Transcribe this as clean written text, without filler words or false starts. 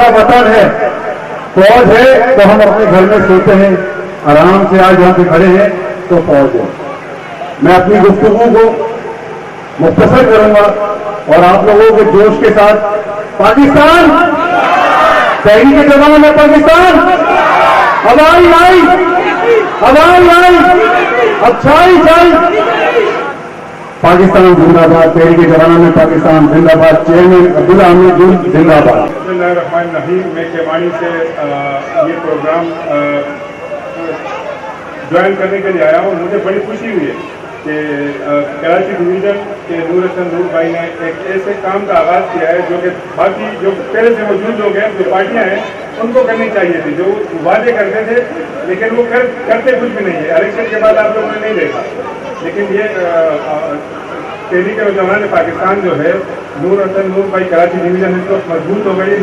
हमारा वतन है, फौज है तो हम अपने घर में सोते हैं, आराम से आज यहाँ पे खड़े हैं तो फौज है। मैं अपनी गुफ्तगू को मुख्तसर करूंगा और आप लोगों के जोश के साथ पाकिस्तान, तहरीक जवान है पाकिस्तान, हवाई आई, हवाई आई, अब छाई छाई, पाकिस्तान जिंदाबाद, तहरीक जवान में पाकिस्तान जिंदाबाद, चेयरमैन अब्दुल हमीद जिंदाबाद। बिस्मिल्लाहिर्रहमानिर्रहीम। मैं केवाड़ी से ये प्रोग्राम ज्वाइन करने के लिए आया हूँ। मुझे बड़ी खुशी हुई है कि कराची डिवीज़न के नूर हसन नूर भाई ने एक ऐसे काम का आगाज़ किया है जो कि बाकी जो पहले से मौजूद लोग हैं, जो पार्टियाँ हैं, उनको करनी चाहिए थी, जो वादे करते थे लेकिन वो करते कुछ भी नहीं है। इलेक्शन के बाद आप लोगों ने नहीं देखा, लेकिन ये तहरीक जवान पाकिस्तान जो है, नूर हसन नूर भाई कराची डिवीज़न इस वक्त मजबूत हो गई।